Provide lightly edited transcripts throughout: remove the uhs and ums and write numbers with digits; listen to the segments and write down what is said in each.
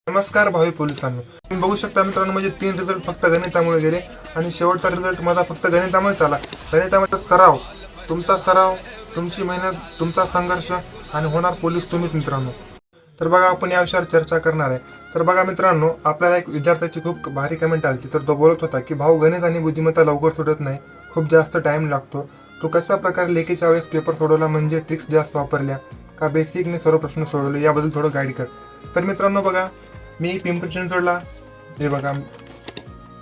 नमस्कार भावी पोलिसांनो, तुम्ही बघू शकता मित्रांनो, म्हणजे 3 रिझल्ट फक्त गणितामुळे गेले आणि शेवटचा रिझल्ट माझा फक्त गणितामुळे आला. गणितामध्ये सराव, तुमची मेहनत, तुमचा संघर्ष आणि होणार पोलीस तुम्हीच मित्रांनो. तर बघा, आपण या विषयावर चर्चा करणार आहे. तर बघा मित्रांनो, आपल्याला एक विद्यार्थ्याची खूप भारी कमेंट आली. तर तो बोलत होता की भाऊ, गणित आणि बुद्धिमत्ता लवकर सुटत नाही, खूप जास्त टाइम लागतो. तो कशा प्रकारे लेखीच्या वेळेस पेपर सोडवला, म्हणजे ट्रिक्स जास्त वापरल्या का बेसिकने सर्व प्रश्न सोडवले, याबद्दल थोडं गाईड कर. तर मित्रांनो बघा, मी पिंपरी चिंचवडला हे बघा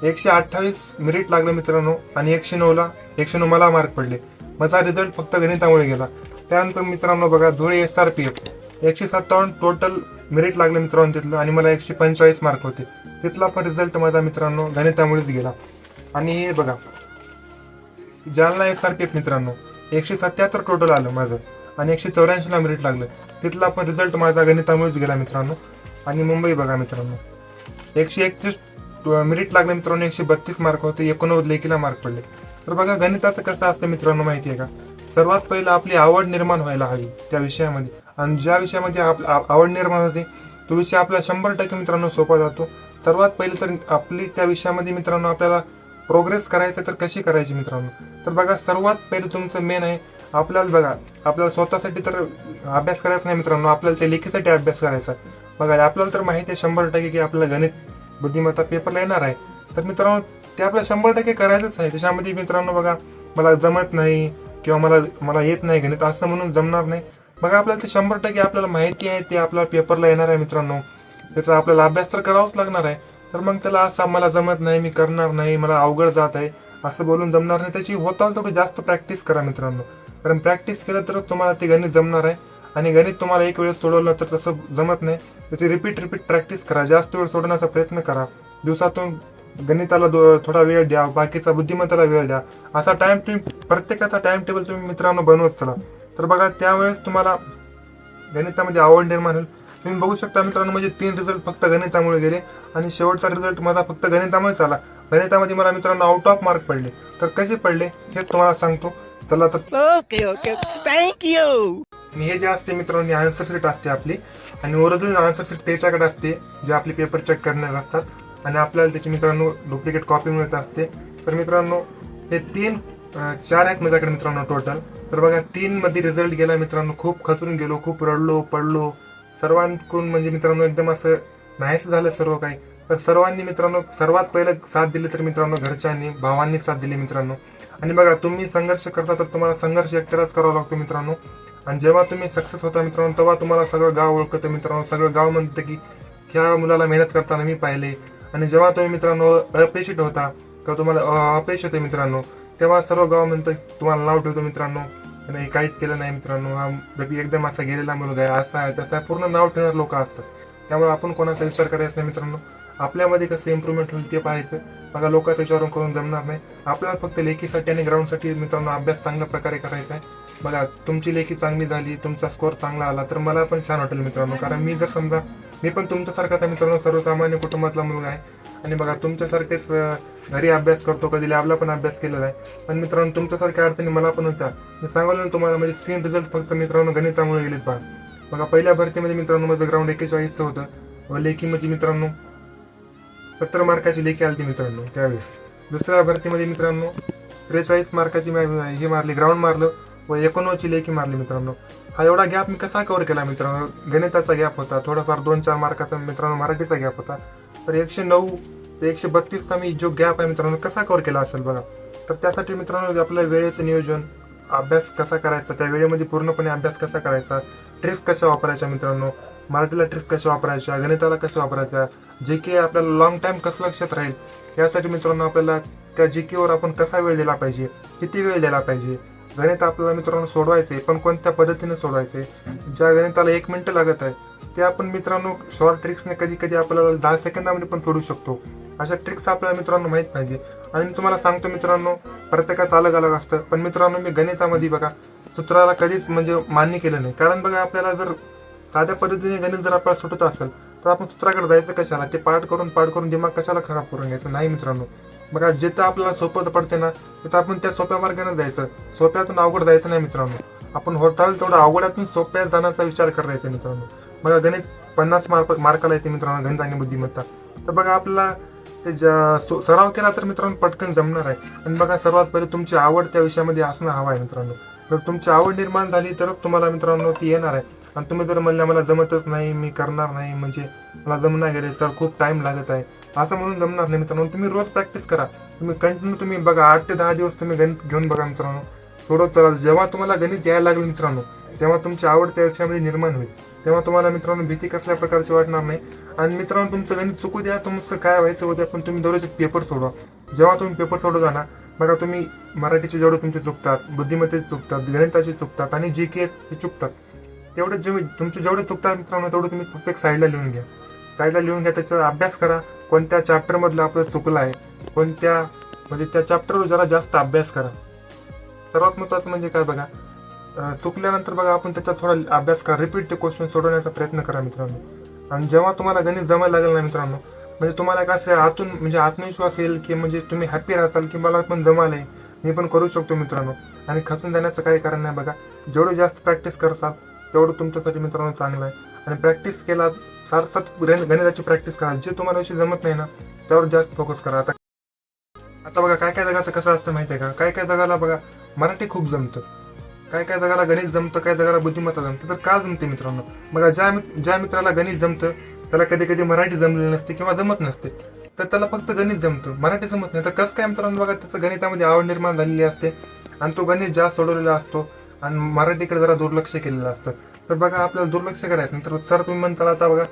128 मेरिट लागलं मित्रांनो आणि 109 मला मार्क पडले. माझा रिझल्ट फक्त गणितामुळे गेला. त्यानंतर मित्रांनो बघा, धुळे SRPF 157 टोटल मेरिट लागलं मित्रांनो तिथलं आणि मला 145 मार्क होते. तिथला पण रिझल्ट माझा मित्रांनो गणितामुळेच गेला. आणि हे बघा, जालना SRPF मित्रांनो 177 टोटल आलं माझं आणि 184 ला मेरिट लागलं. तिथला पण रिझल्ट माझा गणितामुळेच गेला मित्रांनो. आणि मुंबई बघा मित्रांनो, 131 मेरिट लागले मित्रांनो, 132 मार्क होते, 89 लेखीला मार्क पडले. तर बघा, गणिताचं कसं असतं मित्रांनो माहिती आहे का, सर्वात पहिलं आपली आवड निर्माण व्हायला हवी त्या विषयामध्ये. आणि ज्या विषयामध्ये आवड निर्माण होते तो विषय आपला 100% मित्रांनो सोपा जातो. सर्वात पहिले तर आपली त्या विषयामध्ये मित्रांनो आपल्याला प्रोग्रेस करायचं, तर कशी करायची मित्रांनो. तर बघा, सर्वात पहिले तुमचं मेन आहे आपल्याला बघा, आपल्याला स्वतःसाठी तर अभ्यास करायचा नाही मित्रांनो, आपल्याला ते लेखीसाठी अभ्यास करायचा. बघा, आपल्याला तर माहिती आहे 100% की आपल्याला गणित बुद्धिमत्ता पेपरला येणार आहे. तर मित्रांनो, ते आपल्याला 100% करायचंच आहे. त्याच्यामध्ये मित्रांनो बघा, मला जमत नाही किंवा मला येत नाही गणित असं म्हणून जमणार नाही. बघा, आपल्याला ते 100% आपल्याला माहिती आहे ते आपल्याला पेपरला येणार आहे मित्रांनो, त्याचा आपल्याला अभ्यास तर करावाच लागणार आहे. तर मग त्याला असं मला जमत नाही, मी करणार नाही, मला अवघड जात आहे असं बोलून जमणार नाही. त्याची होताल थोडी जास्त प्रॅक्टिस करा मित्रांनो, कारण प्रॅक्टिस केलं तरच तुम्हाला ते गणित जमणार आहे. आणि गणित तुम्हाला एक वेळेस सोडवलं तर तसं जमत नाही, त्याची रिपीट प्रॅक्टिस करा, जास्त वेळ सोडवण्याचा प्रयत्न करा. दिवसातून गणिताला थोडा वेळ द्या, बाकीचा बुद्धिमत्ताला वेळ द्या. असा प्रत्येकाचा टाइम टेबल तुम्ही मित्रांनो बनवत चला. तर बघा, त्यावेळेस तुम्हाला गणितामध्ये आवड निर्माण होईल. तुम्ही बघू शकता मित्रांनो, म्हणजे 3 रिझल्ट फक्त गणितामुळे गेले आणि शेवटचा रिझल्ट माझा फक्त गणितामुळेच आला. गणितामध्ये मला मित्रांनो आउट ऑफ मार्क पडले. तर कसे पडले हेच तुम्हाला सांगतो. चला तर ओके थँक्यू. आणि हे जे असते मित्रांनो, आन्सर शीट असते आपली आणि ओरिजिनल आन्सर शीट त्याच्याकडे असते, जे आपले पेपर चेक करणार असतात आणि आपल्याला त्याची मित्रांनो डुप्लिकेट कॉपी मिळत असते. तर मित्रांनो, हे 4 आहेत माझ्याकडे मित्रांनो टोटल. तर बघा, 3 मध्ये रिझल्ट गेला मित्रांनो, खूप खचून गेलो, खूप रडलो पडलो सर्वांकडून, म्हणजे मित्रांनो एकदम असं नाहीच झालं सर्व काही. तर सर्वांनी मित्रांनो सर्वात पहिलं साथ दिली तर मित्रांनो घरच्यांनी, भावांनी साथ दिली मित्रांनो. आणि बघा, तुम्ही संघर्ष करता तर तुम्हाला संघर्ष एकट्यालाच करावा लागतो मित्रांनो. आणि जेव्हा तुम्ही सक्सेस होता मित्रांनो, तेव्हा तुम्हाला सगळं गाव ओळखतं मित्रांनो, सगळं गाव म्हणतं की ह्या मुलाला मेहनत करताना मी पाहिले. आणि जेव्हा तुम्ही मित्रांनो अपयशी होता किंवा तुम्हाला अपयश होते मित्रांनो, तेव्हा सर्व गाव म्हणतं, तुम्हाला नाव ठेवतो मित्रांनो, आणि काहीच केलं नाही मित्रांनो, हा एकदम असा गेलेला मुलगा आहे, असा आहे तसा, पूर्ण नाव ठेवणार लोक असतात. त्यामुळे आपण कोणाचा विचार करायचा नाही मित्रांनो, आपल्यामध्ये कसं इम्प्रूव्हमेंट होईल ते पाहायचं. बघा, लोकांचा विचारून करून जमणार नाही. आपल्याला फक्त लेखीसाठी आणि ग्राउंडसाठी मित्रांनो अभ्यास चांगल्या प्रकारे करायचा आहे. बघा, तुमची लेखी चांगली झाली, तुमचा स्कोर चांगला आला तर मला पण छान वाटेल मित्रांनो, कारण मी जर समजा मी पण तुमच्यासारखाच मित्रांनो सर्वसामान्य कुटुंबातला मुलगा आहे. आणि बघा, तुमच्यासारखेच घरी अभ्यास करतो, कधी लॅबला पण अभ्यास केलेला आहे. पण मित्रांनो, तुमच्यासारख्या अडचणी मला पण होत्या. मी सांगितलं तुम्हाला, म्हणजे 3 रिझल्ट फक्त मित्रांनो गणितामुळे गेलेत पहा. बघा, पहिल्या भरतीमध्ये मित्रांनो माझं ग्राउंड 41 होतं व लेखीमध्ये मित्रांनो 70 मार्काची लेखी आली मित्रांनो त्यावेळेस. दुसऱ्या भरतीमध्ये मित्रांनो 43 मार्काची हे मारली, ग्राउंड मारलं व 89ची लेखी मारली मित्रांनो. हा एवढा गॅप मी कसा कव्हर केला मित्रांनो, गणिताचा गॅप होता, थोडाफार 2-4 मार्काचा मित्रांनो मराठीचा गॅप होता. तर 109 ते 132चा मी जो गॅप आहे मित्रांनो कसा कव्हर केला असेल बघा. तर त्यासाठी मित्रांनो आपल्या वेळेचं नियोजन, अभ्यास कसा करायचा, त्या वेळेमध्ये पूर्णपणे अभ्यास कसा करायचा, ट्रिक्स कशा वापरायच्या मित्रांनो, मराठीला ट्रिक्स कशा वापरायच्या, गणिताला कशा वापरायच्या, जीके आपल्याला लॉंग टाइम कसं लक्षात राहील यासाठी मित्रांनो आपल्याला त्या जीकेवर आपण कसा वेळ दिला पाहिजे, किती वेळ दिला पाहिजे. गणित आपल्याला मित्रांनो सोडवायचे, पण कोणत्या पद्धतीने सोडवायचे. ज्या गणिताला 1 मिनिट लागत आहे ते आपण मित्रांनो शॉर्ट ट्रिक्सने कधी आपल्याला 10 सेकंदामध्ये पण सोडू शकतो. अशा ट्रिक्स आपल्याला मित्रांनो माहीत पाहिजे. आणि मी तुम्हाला सांगतो मित्रांनो, प्रत्येकाचं अलग अलग असतं. पण मित्रांनो, मी गणितामध्ये बघा सूत्राला कधीच म्हणजे मान्य केलं नाही. कारण बघा, आपल्याला जर साध्या पद्धतीने गणित जर आपल्याला सुटत असेल तर आपण सूत्राकडे जायचं कशाला, ते पाठ करून दिमाग कशाला खराब करून घ्यायचं नाही मित्रांनो. बघा, जिथं आपल्याला सोपं पडते ना तिथं आपण त्या सोप्या मार्गाने जायचं, सोप्यातून अवघड जायचं नाही मित्रांनो. आपण होताल तेवढं अवघडातून सोप्यात जाण्याचा विचार करायचा मित्रांनो. बघा गणित 50 मार्काला येते मित्रांनो, गणित आणि बुद्धिमत्ता. तर बघा आपल्याला ते सराव केला तर मित्रांनो पटकन जमणार आहे. आणि बघा सर्वात पहिले तुमची आवड त्या विषयामध्ये असणं हवं आहे मित्रांनो. जर तुमची आवड निर्माण झाली तरच तुम्हाला मित्रांनो ती येणार आहे. आणि तुम्ही जर म्हणल्या मला जमतच नाही, मी करणार नाही, म्हणजे मला जमणार गेले सर, खूप टाइम लागत आहे, असं म्हणून जमणार नाही मित्रांनो. तुम्ही रोज प्रॅक्टिस करा. तुम्ही कंटिन्यू तुम्ही बघा 8 ते 10 दिवस तुम्ही गणित घेऊन बघा मित्रांनो, थोडं चला. जेव्हा तुम्हाला गणित यायला लागलं मित्रांनो, तेव्हा तुमची आवड त्या विषयामध्ये निर्माण होईल. तेव्हा तुम्हाला मित्रांनो भीती कसल्या प्रकारची वाटणार नाही. आणि मित्रांनो तुमचं गणित चुकू द्या, तुमचं काय व्हायचं होत्या, पण तुम्ही दररोज पेपर सोडवा. जेव्हा तुम्ही पेपर सोडवता ना, बघा तुम्ही मराठीचे जेवढे तुमचे चुकतात, बुद्धिमत्तेचे चुकतात, गणिताचे चुकतात आणि GK हे चुकतात, तेवढे तुमचे जेवढे चुकतात मित्रांनो तेवढे तुम्ही फक्त एक साईडला लिहून घ्या. साईडला लिहून घ्या, त्याचा अभ्यास करा. कोणत्या चॅप्टरमधलं आपलं चुकलं आहे, कोणत्या म्हणजे त्या चॅप्टरवर जरा जास्त अभ्यास करा. सर्वात महत्त्वाचं म्हणजे काय बघा, चुकल्यानंतर बघा आपण त्याचा थोडा अभ्यास करा, रिपीट ते क्वेश्चन सोडवण्याचा प्रयत्न करा मित्रांनो. आणि जेव्हा तुम्हाला गणित जमायला लागेल ना मित्रांनो, म्हणजे तुम्हाला काय असं आतून म्हणजे आत्मविश्वास येईल की म्हणजे तुम्ही हॅपी राहताल की मला पण जमालंय, मी पण करू शकतो मित्रांनो. आणि खचून जाण्याचं काही कारण नाही. बघा जेवढं जास्त प्रॅक्टिस करसाल तेवढं तुमच्यासाठी मित्रांनो चांगलं आहे. आणि प्रॅक्टिस केला सतत गणिताची प्रॅक्टिस करा. जे तुम्हाला विषय जमत नाही ना त्यावर जास्त फोकस करा. आता बघा काय काय जगाचं कसं असतं माहिती आहे का, काय काय जगाला बघा मराठी खूप जमतं, काय काय जगाला गणित जमतं, काय जगाला बुद्धिमत्ता जमतं. तर का जमते मित्रांनो, बघा ज्या मित्राला गणित जमतं त्याला कधी कधी मराठी जमलेली नसते किंवा जमत नसते, तर त्याला फक्त गणित जमतं, मराठी जमत नाही. तर कसं काय मित्रांनो, बघा त्याचं गणितामध्ये आवड निर्माण झालेली असते आणि तो गणित जास्त सोडवलेला असतो आणि मराठीकडे जरा दुर्लक्ष केलेलं असतं. तर बघा आपल्याला दुर्लक्ष करायचं नाही. तर सर तुम्ही म्हणताल आता बघा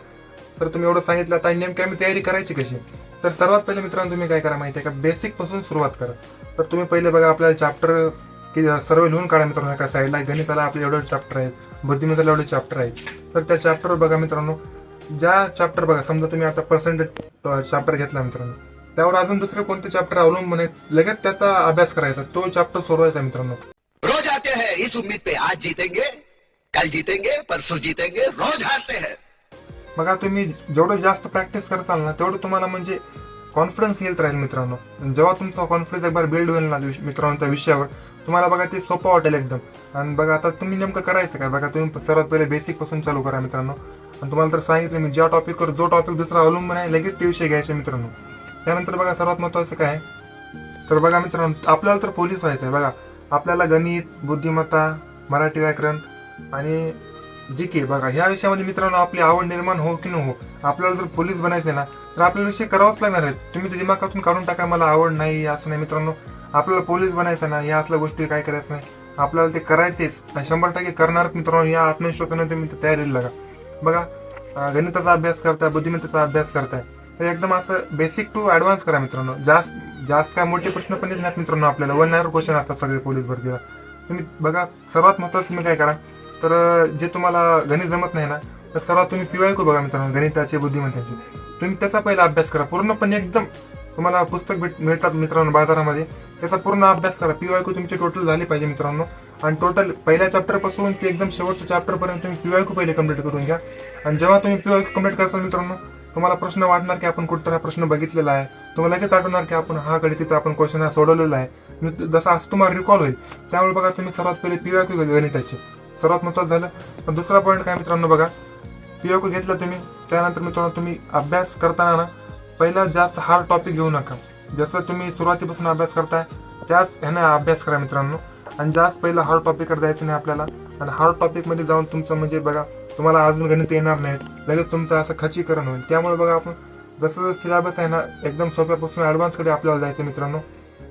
सर तुम्ही एवढं सांगितलं, आता नेमकी आम्ही तयारी करायची कशी. तर सर्वात पहिले मित्रांनो तुम्ही काय करा माहिती आहे का, बेसिक पासून सुरुवात करा. तर तुम्ही पहिले बघा आपल्याला चॅप्टर सर्व लिहून काढा मित्रांनो. एका साईडला गणिताला आपले एवढे चॅप्टर आहेत, बुद्धिमत्तेला एवढे चॅप्टर आहेत. तर त्या चॅप्टरवर बघा मित्रांनो, ज्या चॅप्टर बघा समजा तुम्ही आता पर्सेंटेज चॅप्टर घेतला मित्रांनो, त्यावर अजून दुसरे कोणते चॅप्टर अवलंबून आहेत, लगेच त्याचा अभ्यास करायचा, तो चॅप्टर सोडवायचा मित्रांनो. रोज आते हैं इस उम्मीद पे आज जीतेंगे, कल जीतेंगे, परसों जीतेंगे, रोज हारते हैं. बघा तुम्ही जेवढं जास्त प्रॅक्टिस करसाल ना तेवढं तुम्हाला म्हणजे कॉन्फिडन्स येत राहील मित्रांनो. जेव्हा तुमचा कॉन्फिडन्स एकबार बिल्ड होईल ना मित्रांनो त्या विषयावर, तुम्हाला बघा ते सोपं वाटेल एकदम. आणि बघा आता तुम्ही नेमकं करायचं काय, बघा तुम्ही सर्वात पहिले बेसिक पासून चालू करा मित्रांनो. आणि तुम्हाला तर सांगितलं मी, ज्या टॉपिकवर जो टॉपिक दुसरा अवलंबून आहे लगेच ते विषय घ्यायचे मित्रांनो. त्यानंतर बघा सर्वात महत्त्वाचं काय, तर बघा मित्रांनो आपल्याला तर पोलीस व्हायचं आहे. बघा आपल्याला गणित, बुद्धिमत्ता, मराठी व्याकरण आणि GK बघा ह्या विषयामध्ये मित्रांनो आपली आवड निर्माण हो की न हो, आपल्याला जर पोलीस बनायचं ना तर आपल्याला विषय करावाच लागणार आहेत. तुम्ही ते दिमागातून काढून टाका मला आवड नाही असं नाही मित्रांनो. आपल्याला पोलीस बनायचं ना, या असल्या गोष्टी काय करायचं नाही, आपल्याला ते करायचेच, 100% करणार मित्रांनो. या आत्मविश्वासाने तुम्ही तयारीला लागा. बघा गणिताचा अभ्यास करताय, बुद्धिमत्तेचा अभ्यास करताय, तर एकदम असं बेसिक टू ऍडव्हान्स करा मित्रांनो. जास्त काय मोठे प्रश्न पण येत नाहीत मित्रांनो. आपल्याला 1 hour क्वेश्चन असतात सगळे पोलीस भरतीला. तुम्ही बघा सर्वात महत्त्वाचं तुम्ही काय करा, तर जे तुम्हाला गणित जमत नाही ना, तर सर्वात तुम्ही PYQ बघा मित्रांनो, गणिताचे, बुद्धिमत्तेचे. तुम्ही त्याचा पहिला अभ्यास करा पूर्णपणे. एकदम तुम्हाला पुस्तक मिळतात मित्रांनो बाजारामध्ये, त्याचा पूर्ण अभ्यास करा. PYQ तुमची टोटल झाली पाहिजे मित्रांनो. आणि टोटल पहिल्या चॅप्टर पासून ते एकदम शेवटच्या चॅप्टर पर्यंत तुम्ही PYQ पहिले कम्प्लीट करून घ्या. आणि जेव्हा तुम्ही PYQ कम्प्लीट करसाल मित्रांनो, तुम्हाला प्रश्न वाटणार की आपण कुठं हा प्रश्न बघितलेला आहे, तुम्हाला लगेच आठवणार की आपण हा तिथं आपण क्वेश्चन हा सोडवलेला आहे, जसं असं तुम्हाला रिकॉल होईल. त्यामुळे बघा तुम्ही सर्वात पहिले PYQ गणिताचे सर्वात महत्त्वाचं झालं. पण दुसरा पॉईंट काय मित्रांनो, बघा PYQ घेतलं तुम्ही, त्यानंतर मित्रांनो तुम्ही अभ्यास करताना ना पहिला जास्त हार्ड टॉपिक घेऊ नका. जसं तुम्ही सुरुवातीपासून अभ्यास करताय त्याच ह्याने अभ्यास करा मित्रांनो. आणि जास्त पहिला हार्ड टॉपिककडे जायचं नाही आपल्याला. आणि हार्ड टॉपिकमध्ये जाऊन तुमचं म्हणजे बघा तुम्हाला अजून गणित येणार नाहीत, लगेच तुमचं असं खचीकरण होईल. त्यामुळे बघा आपण जसं सिलेबस आहे ना एकदम सोप्यापासून ॲडव्हान्सकडे आपल्याला जायचं मित्रांनो.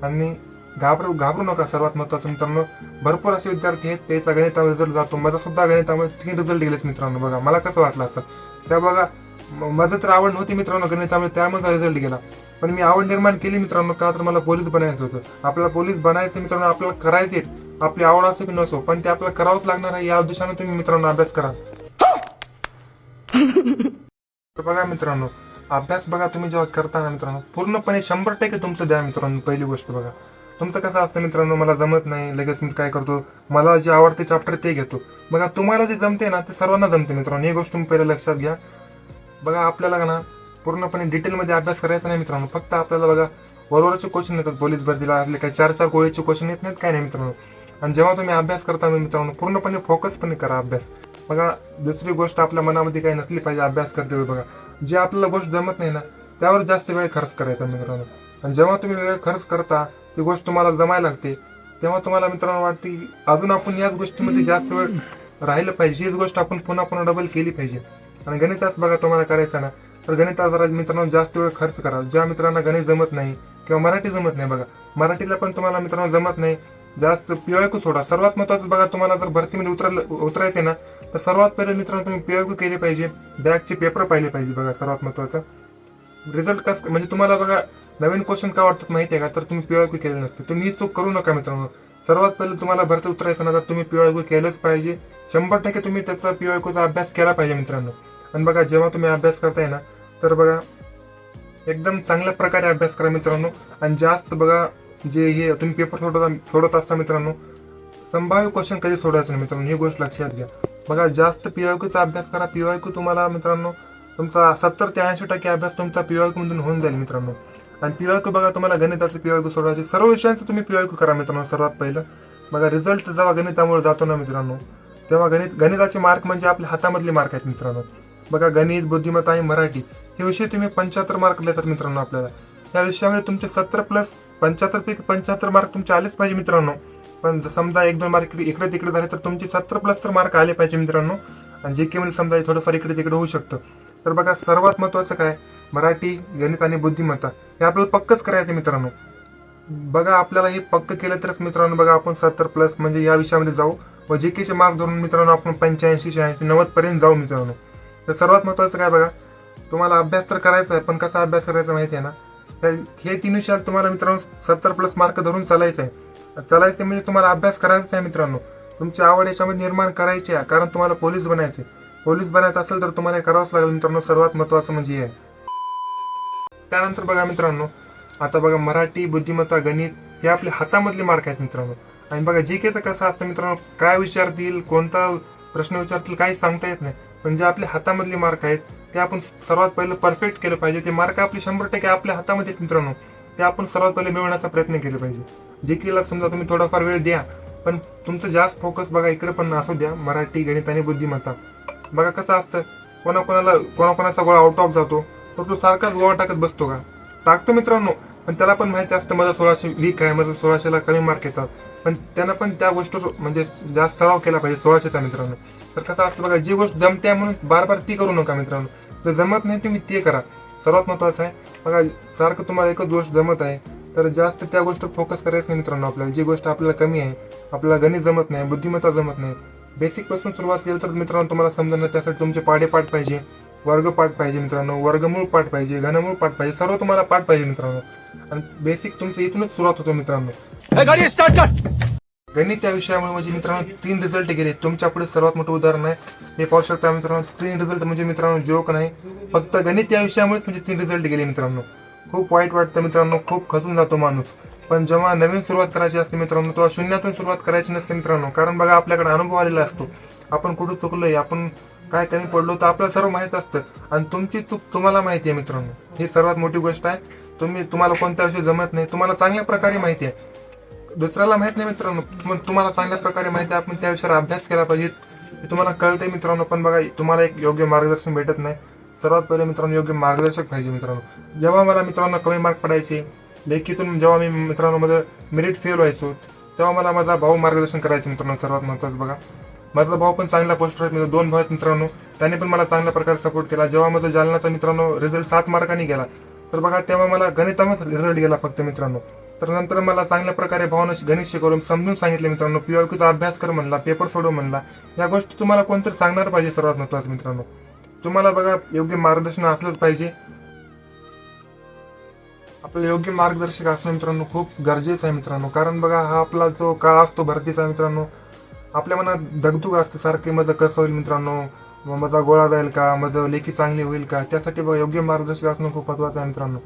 आणि घाबरू नका. सर्वात महत्त्वाचं मित्रांनो, भरपूर असे विद्यार्थी आहेत त्याचा गणितामध्ये रिझल्ट जातो. माझा सुद्धा गणितामध्ये 3 रिझल्ट गेलेच मित्रांनो. बघा मला कसं वाटलं असं, त्या बघा माझं तर आवड नव्हती मित्रांनो गणितामध्ये, त्यामुळे रिझल्ट गेला. पण मी आवड निर्माण केली मित्रांनो, का तर मला पोलीस बनायचं होतं. आपल्याला पोलीस बनायचं मित्रांनो, आपल्याला करायचे, आपली आवड असो की नसो, पण ते आपल्याला करावंच लागणार आहे. या उद्देशाने तुम्ही मित्रांनो अभ्यास करा. तर बघा मित्रांनो अभ्यास बघा तुम्ही जेव्हा करताना मित्रांनो पूर्णपणे 100% तुमचं द्या मित्रांनो. पहिली गोष्ट बघा तुमचं कसं असतं मित्रांनो, मला जमत नाही, लगेच मी काय करतो, मला जे आवडते चॅप्टर ते घेतो. बघा तुम्हाला जे जमते ना ते सर्वांना जमते मित्रांनो, ही गोष्ट तुम्ही पहिल्या लक्षात घ्या. बघा आपल्याला का ना पूर्णपणे डिटेलमध्ये अभ्यास करायचा नाही मित्रांनो. फक्त आपल्याला बघा वरवरचे क्वेश्चन येतात पोलीस भरतीला, आपले काही 4-4 गोळीचे क्वेश्चन येत नाहीत, काय नाही मित्रांनो. आणि जेव्हा तुम्ही अभ्यास करता मित्रांनो पूर्णपणे फोकसपणे करा अभ्यास. बघा दुसरी गोष्ट आपल्या मनामध्ये काही नसली पाहिजे अभ्यास करते वेळी. बघा जे आपल्याला गोष्ट जमत नाही ना त्यावर जास्त वेळ खर्च करायचा मित्रांनो. आणि जेव्हा तुम्ही वेळ खर्च करता ती गोष्ट तुम्हाला जमायला लागते तेव्हा तुम्हाला मित्रांनो वाटते की अजून आपण याच गोष्टीमध्ये जास्त वेळ राहिलं पाहिजे, हीच गोष्ट आपण पुन्हा पुन्हा डबल केली पाहिजे. आणि गणिताच बघा तुम्हाला करायचं ना तर गणितात जरा मित्रांनो जास्त वेळ खर्च करा. ज्या मित्रांना गणित जमत नाही किंवा मराठी जमत नाही, बघा मराठीला पण तुम्हाला मित्रांनो जमत नाही, जास्त पीवायक्यू सोडा. सर्वात महत्वाचं बघा तुम्हाला जर भरतीमध्ये उतरायचे ना तर सर्वात पहिले मित्रांनो तुम्ही पीवायक्यू केले पाहिजे, बॅकचे पेपर पाहिले पाहिजे. बघा सर्वात महत्वाचं रिझल्ट कसं म्हणजे तुम्हाला बघा नवीन क्वेश्चन का वाटतात माहिती आहे का, तर तुम्ही पीवायक्यू केले नसते. तुम्ही ही चूक करू नका मित्रांनो. सर्वात पहिले तुम्हाला भरती उतरायचं ना तर तुम्ही पीवायक्यू केलंच पाहिजे. 100% तुम्ही त्याचा पीवायक्यूचा अभ्यास केला पाहिजे मित्रांनो. आणि बघा जेव्हा तुम्ही अभ्यास करताय ना तर बघा एकदम चांगल्या प्रकारे अभ्यास करा मित्रांनो. आणि जास्त बघा जे हे तुम्ही पेपर सोडत असता मित्रांनो संभाव्य क्वेश्चन कधी सोडायचं नाही मित्रांनो, ही गोष्ट लक्षात घ्या. बघा जास्त पीवायक्यूचा अभ्यास करा. पीवायक्यू तुम्हाला मित्रांनो तुमचा 70 ते 80% अभ्यास तुमचा पीवायक्यू मधून होऊन जाईल मित्रांनो. आणि पीवायक्यू बघा तुम्हाला गणिताचं पीवायक्यू सोडवायचे, सर्व विषयांचं तुम्ही पीवायक्यू करा मित्रांनो. सर्वात पहिलं बघा रिझल्ट जेव्हा गणितामुळे जातो ना मित्रांनो तेव्हा गणिताचे मार्क म्हणजे आपल्या हातामधले मार्क आहेत मित्रांनो. बघा गणित, बुद्धिमत्ता आणि मराठी हे विषय तुम्ही 75 मार्क देतात मित्रांनो. आपल्याला या विषयामध्ये तुमचे 70 प्लस 75 पैकी 75 मार्क तुमचे आलेच पाहिजे मित्रांनो. पण समजा 1-2 मार्क इकडे तिकडे झाले तर तुमचे 70 प्लस तर मार्क आले पाहिजे मित्रांनो. आणि जे के मध्ये समजा थोडंफार इकडे तिकडे होऊ शकतं. तर बघा सर्वात महत्वाचं काय, मराठी, गणित आणि बुद्धिमत्ता हे आपल्याला पक्कच करायचं मित्रांनो. बघा आपल्याला हे पक्क केलं तरच मित्रांनो बघा आपण 70 प्लस म्हणजे या विषयामध्ये जाऊ व जे केचे मार्क धरून मित्रांनो आपण 85, 86, 90 पर्यंत जाऊ मित्रांनो. तर सर्वात महत्वाचं काय बघा तुम्हाला अभ्यास तर करायचा आहे पण कसा अभ्यास करायचा माहिती आहे ना, तर हे 3 विषयात तुम्हाला मित्रांनो 70 प्लस मार्क धरून चालायचं आहे. चालायचं म्हणजे तुम्हाला अभ्यास करायचा आहे मित्रांनो. तुमची आवड याच्यामध्ये निर्माण करायची आहे कारण तुम्हाला पोलीस बनायचे. पोलीस बनायचं असेल तर तुम्हाला करावंच लागेल मित्रांनो. सर्वात महत्वाचं म्हणजे हे. त्यानंतर बघा मित्रांनो आता बघा मराठी, बुद्धिमत्ता, गणित हे आपल्या हातामधले मार्क आहेत मित्रांनो. आणि बघा जी केचं कसं असतं मित्रांनो काय विचारतील, कोणता प्रश्न विचारतील काही सांगता येत नाही. पण जे आपल्या हातामधले मार्क आहेत ते आपण सर्वात पहिले परफेक्ट केलं पाहिजे. ते मार्क आपले 100% आपल्या हातामध्ये आहेत मित्रांनो. ते आपण सर्वात पहिले मिळवण्याचा प्रयत्न केला पाहिजे. जे केला समजा तुम्ही थोडाफार वेळ द्या पण तुमचं जास्त फोकस बघा इकडे पण असू द्या, मराठी, गणित आणि बुद्धिमत्ता. बघा कसं असतं कोणाकोणाचा गोळा आउट ऑफ जातो तर तो सारखाच गोळा टाकत बसतो का, टाकतो मित्रांनो. पण त्याला पण माहिती असतं माझा 1600 वीक आहे, माझं 1600ला कमी मार्क येतात. पण त्यानं पण त्या गोष्टीवर म्हणजे जास्त सराव केला पाहिजे 1600चा मित्रांनो. तर कसं असतं बघा जी गोष्ट जमते म्हणून बार ती करू नका मित्रांनो. जर जमत नाही तुम्ही ते करा. सर्वात महत्वाचं आहे बघा सारखं तुम्हाला एकच गोष्ट जमत आहे तर जास्त त्या गोष्टीवर फोकस करायचं नाही मित्रांनो. आपल्याला जी गोष्ट आपल्याला कमी आहे, आपल्याला गणित जमत नाही, बुद्धिमत्ता जमत नाही, बेसिक पासून सुरुवात केली तर मित्रांनो तुम्हाला समजणार. त्यासाठी तुमचे पाढे पाठ पाहिजे, वर्ग पाठ पाहिजे मित्रांनो, वर्गमूळ पाठ पाहिजे, घनमूळ पाठ पाहिजे, सर्व तुम्हाला पाठ पाहिजे मित्रांनो. आणि बेसिक तुमचं इथूनच सुरुवात होतो मित्रांनो. गणित या विषयामुळे म्हणजे मित्रांनो 3 रिझल्ट गेले. तुमच्या पुढे सर्वात मोठं उदाहरण आहे हे पाहू शकता मित्रांनो. 3 रिझल्ट म्हणजे मित्रांनो जोक नाही, फक्त गणित या विषयामुळेच म्हणजे 3 रिझल्ट गेले मित्रांनो. खूप वाईट वाटतं मित्रांनो, खूप खचून जातो माणूस. पण जेव्हा नवीन सुरुवात करायची असते मित्रांनो तेव्हा शून्यातून सुरुवात करायची नसते मित्रांनो. कारण बघा आपल्याकडे अनुभव आलेला असतो, आपण कुठं चुकलोय, आपण काय कमी पडलो तर आपल्याला सर्व माहित असतं. आणि तुमची चूक तुम्हाला माहिती आहे मित्रांनो, ही सर्वात मोठी गोष्ट आहे. तुम्हाला कोणत्या विषयी जमत नाही तुम्हाला चांगल्या प्रकारे माहिती आहे, दुसऱ्याला माहित नाही मित्रांनो. तुम्हाला चांगल्या प्रकारे माहिती आहे, आपण त्या विषयावर अभ्यास केला पाहिजे. तुम्हाला कळतंय मित्रांनो. पण बघा तुम्हाला एक योग्य मार्गदर्शन भेटत नाही. सर्वात पहिले मित्रांनो योग्य मार्गदर्शक पाहिजे मित्रांनो. जेव्हा मला मित्रांनो कमी मार्क पडायचे लेखीतून, जेव्हा मी मित्रांनो मध्ये मेरिट फेल व्हायचो तेव्हा मला माझा भाऊ मार्गदर्शन करायचे मित्रांनो. सर्वात महत्वाचं बघा माझा भाऊ पण चांगला पोस्टर आहेत, 2 भाऊ आहेत मित्रांनो. त्याने पण मला चांगल्या प्रकारे सपोर्ट केला. जेव्हा माझा जालनाचा मित्रांनो रिझल्ट 7 मार्कांनी गेला तर बघा तेव्हा मला गणितामध्ये रिझल्ट गेला फक्त मित्रांनो. तर नंतर मला चांगल्या प्रकारे भावानं गणित शिकवलं, समजून सांगितलं मित्रांनो. पीवायक्यूचा अभ्यास कर म्हणला, पेपर सोडव म्हणला. या गोष्टी तुम्हाला कोणतरी सांगणार पाहिजे. सर्वात महत्वाचं मित्रांनो तुम्हाला बघा योग्य मार्गदर्शन असलंच पाहिजे. आपल्याला योग्य मार्गदर्शक असणं मित्रांनो खूप गरजेचं आहे मित्रांनो. कारण बघा हा आपला जो काळ असतो भरतीचा मित्रांनो, आपल्या मनात दगदूग असते सारखे, माझं कसं होईल मित्रांनो, माझा गोळा जाईल का, माझं लेखी चांगली होईल का. त्यासाठी बघा योग्य मार्गदर्शक असणं खूप महत्वाचं आहे मित्रांनो.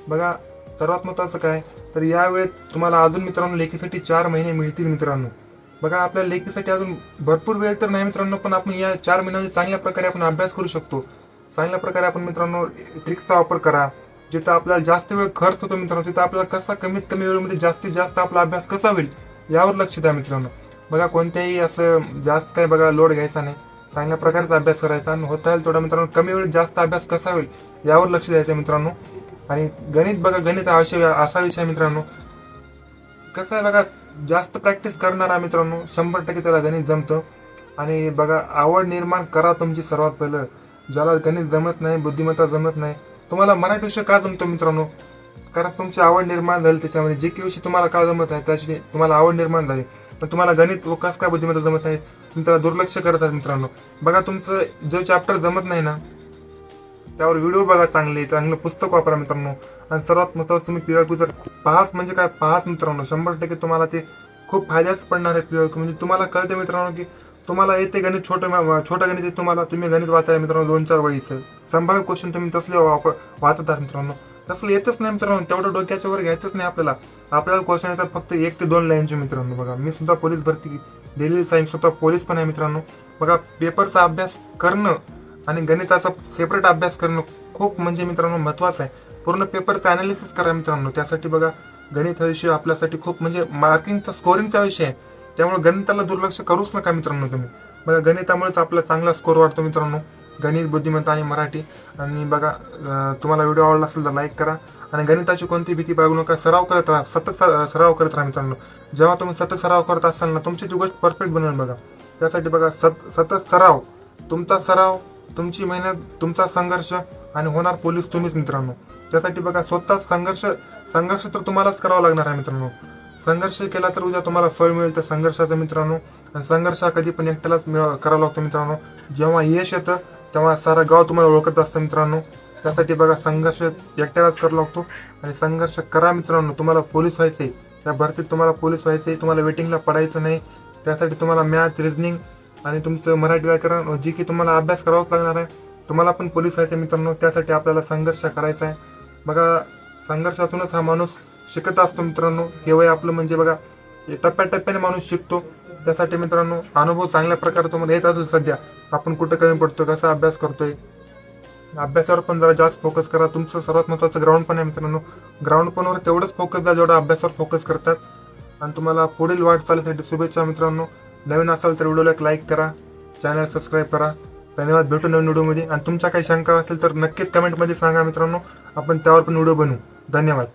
बघा सर्वात महत्वाचं काय तर यावेळेस तुम्हाला अजून मित्रांनो लेखीसाठी 4 महिने मिळतील मित्रांनो. बघा आपल्याला लेखीसाठी अजून भरपूर वेळ तर नाही मित्रांनो, पण आपण या 4 महिन्यामध्ये चांगल्या प्रकारे आपण अभ्यास करू शकतो. चांगल्या प्रकारे आपण मित्रांनो ट्रिक्सचा वापर करा. जिथं आपल्याला जास्त वेळ खर्च होतो मित्रांनो तिथं आपल्याला कसा कमीत कमी वेळेमध्ये जास्तीत जास्त आपला अभ्यास कसा होईल यावर लक्ष द्या मित्रांनो. बघा कोणत्याही असं जास्त काय बघा लोड घ्यायचा नाही. चांगल्या प्रकारचा अभ्यास करायचा आणि होता येईल तेवढा मित्रांनो कमी वेळेत जास्त अभ्यास कसा होईल यावर लक्ष द्यायचं मित्रांनो. आणि गणित बघा, गणित हा असा विषय मित्रांनो, कसं आहे बघा, जास्त प्रॅक्टिस करणारा मित्रांनो 100% त्याला गणित जमतं. आणि बघा, आवड निर्माण करा तुमची सर्वात पहिलं. ज्याला गणित जमत नाही, बुद्धिमत्ता जमत नाही, तुम्हाला मराठी विषय का जमतो मित्रांनो? कारण तुमची आवड निर्माण झाली त्याच्यामध्ये. जे की विषय तुम्हाला का जमत आहे त्याची तुम्हाला आवड निर्माण झाली, पण तुम्हाला गणित व कसं काय बुद्धिमत्ता जमत नाही, तुम्ही त्याला दुर्लक्ष करतात मित्रांनो. बघा, तुमचं जो चॅप्टर जमत नाही ना त्यावर व्हिडिओ बघा, चांगलं पुस्तक वापरा मित्रांनो. आणि सर्वात महत्त्वाचं, तुम्ही PYQ जर पाहाच म्हणजे काय पाहाच मित्रांनो, 100% तुम्हाला ते खूप फायद्याच पडणार आहे. PYQ म्हणजे तुम्हाला कळते मित्रांनो की तुम्हाला येते गणित, छोटं गणित तुम्हाला, तुम्ही गणित वाचाय मित्रांनो 2-4 वळीचं संभाव्य क्वेश्चन तुम्ही तसले वाचत आहात मित्रांनो. तसलं येतच नाही मित्रांनो, तेवढं डोक्याच्या वर घ्यायचंच नाही आपल्याला क्वेश्चन येतात फक्त 1 ते 2 लाईनचे मित्रांनो. बघा, मी सुद्धा पोलीस भरती दिलेली आहे, स्वतः पोलीस पण आहे मित्रांनो. बघा, पेपरचा अभ्यास करणं आणि गणिताचा सेपरेट अभ्यास करणं खूप म्हणजे मित्रांनो महत्वाचं आहे. पूर्ण पेपरचा अनालिसिस करा मित्रांनो. त्यासाठी बघा, गणित हा विषय आपल्यासाठी खूप म्हणजे मार्किंगचा, स्कोरिंगचा विषय आहे. त्यामुळे गणिताला दुर्लक्ष करूच नका मित्रांनो तुम्ही. बघा, गणितामुळेच आपला चांगला स्कोर वाढतो मित्रांनो, गणित, बुद्धिमत्ता आणि मराठी. आणि बघा, तुम्हाला व्हिडिओ आवडला असेल तर लाईक करा. आणि गणिताची कोणती भीती बाळगू नका, सराव करत राहा, सतत सराव करत राहा मित्रांनो. जेव्हा तुम्ही सतत सराव करत असाल ना, तुमची ती गोष्ट परफेक्ट बनवेल. बघा, त्यासाठी बघा, सतत सराव, तुमचा सराव, तुमची मेहनत, तुमचा संघर्ष आणि होणार पोलीस तुम्हीच मित्रांनो. त्यासाठी बघा, स्वतः संघर्ष तर तुम्हालाच करावा लागणार आहे मित्रांनो. संघर्ष केला तर उद्या तुम्हाला फळ मिळेल त्या संघर्षाचं मित्रांनो. आणि संघर्ष हा कधी पण एकट्यालाच करावा लागतो मित्रांनो. जेव्हा यश येतं तेव्हा सारा गाव तुम्हाला ओळखत असतं मित्रांनो. त्यासाठी बघा, संघर्ष एकट्यालाच करावा लागतो आणि संघर्ष करा मित्रांनो. तुम्हाला पोलीस व्हायचंय, त्या भरतीत तुम्हाला पोलीस व्हायचंय, तुम्हाला वेटिंगला पडायचं नाही. त्यासाठी तुम्हाला मॅथ, रिझनिंग आणि तुमचं मराठी व्याकरण जी की तुम्हाला अभ्यास करावाच लागणार आहे. तुम्हाला पण पोलीस व्हायचं मित्रांनो. त्यासाठी आपल्याला संघर्ष करायचा आहे. बघा, संघर्षातूनच हा माणूस शिकत असतो मित्रांनो. हे वय आपलं म्हणजे बघा, टप्प्याटप्प्याने माणूस शिकतो. त्यासाठी मित्रांनो, अनुभव चांगल्या प्रकारे तुम्हाला येत असेल सध्या, आपण कुठं कमी पडतोय, कसा अभ्यास करतोय, अभ्यासावर पण जरा जास्त फोकस करा. तुमचं सर्वात महत्त्वाचं ग्राउंड पण आहे मित्रांनो. ग्राउंड पणवर तेवढंच फोकस द्या जेवढा अभ्यासावर फोकस करतात. आणि तुम्हाला पुढील वाटचालीसाठी शुभेच्छा मित्रांनो. नवीन असाल तर व्हिडिओला एक लाईक करा, चॅनल सबस्क्राईब करा. धन्यवाद. भेटू नवीन व्हिडिओमध्ये. आणि तुमच्या काही शंका असेल तर नक्कीच कमेंटमध्ये सांगा मित्रांनो, आपण त्यावर पण व्हिडिओ बनवू. धन्यवाद.